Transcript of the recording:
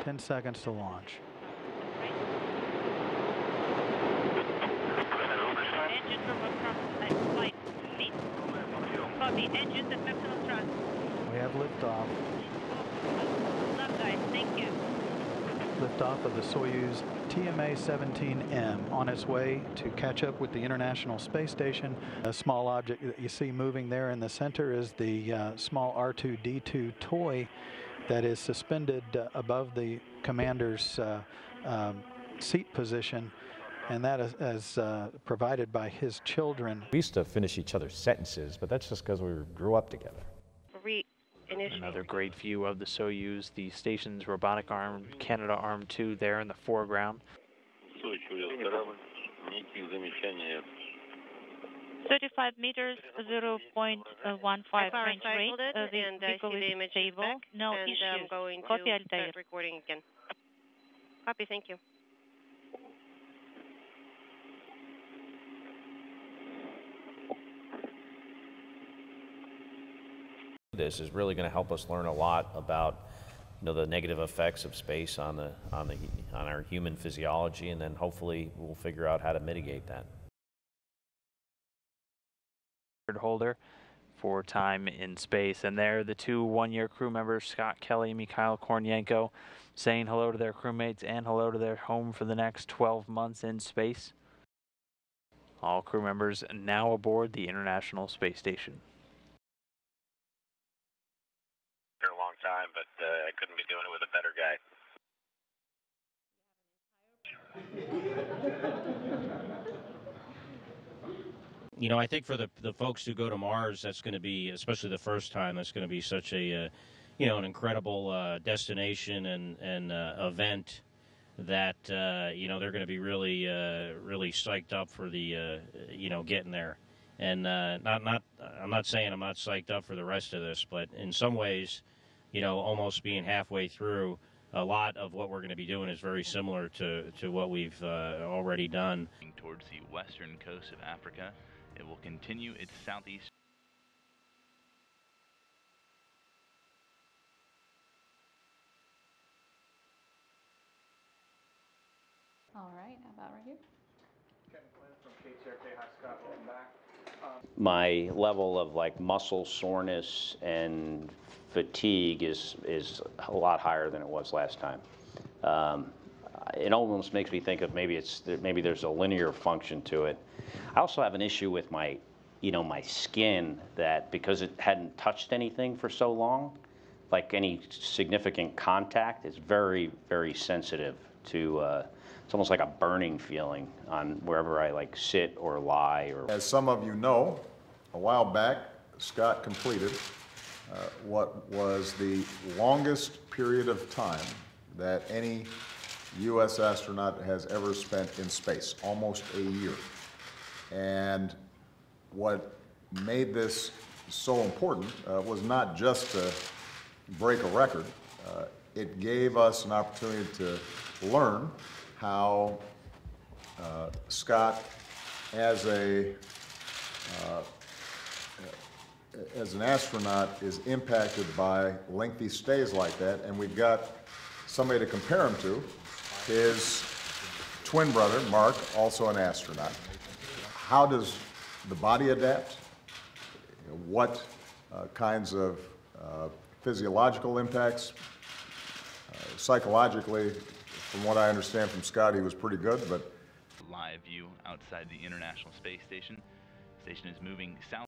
10 seconds to launch. Engine from spaceflight, please. Copy. Engines at maximum thrust. We have liftoff. Left, guys. Thank you. Liftoff of the Soyuz TMA-17M on its way to catch up with the International Space Station. A small object that you see moving there in the center is the small R2-D2 toy that is suspended above the commander's seat position, and that is provided by his children. We used to finish each other's sentences, but that's just because we grew up together. Another great view of the Soyuz, the station's robotic arm, Canadarm2 there in the foreground. 35 meters, 0.15 range rate. The vehicle is stable. No issues. Copy, Altair. Recording again. Copy, thank you. This is really going to help us learn a lot about, the negative effects of space on our human physiology, and then hopefully we'll figure out how to mitigate that. Holder for time in space, and there the two one-year crew members, Scott Kelly and Mikhail Kornienko, saying hello to their crewmates and hello to their home for the next 12 months in space. All crew members now aboard the International Space Station. For a long time, but I couldn't be doing it with a better guy. I think for the folks who go to Mars, that's going to be, especially the first time, that's going to be such a, an incredible destination and event that, they're going to be really, really psyched up for the, getting there. And I'm not saying I'm not psyched up for the rest of this, but in some ways, almost being halfway through, a lot of what we're going to be doing is very similar to what we've already done. Towards the western coast of Africa, it will continue its southeast. All right, how about right here? My level of muscle soreness and fatigue is a lot higher than it was last time. It almost makes me think of maybe there's a linear function to it. I also have an issue with my skin, that because it hadn't touched anything for so long, like any significant contact, it's very, very sensitive to. It's almost like a burning feeling on wherever I sit or lie. As some of you know, a while back, Scott completed what was the longest period of time that any U.S. astronaut has ever spent in space, almost a year. And what made this so important was not just to break a record. It gave us an opportunity to learn how Scott, as an astronaut, is impacted by lengthy stays like that, and we've got somebody to compare him to, his twin brother, Mark, also an astronaut. How does the body adapt? What kinds of physiological impacts? Psychologically, from what I understand from Scott, he was pretty good, but... Live view outside the International Space Station. The station is moving south.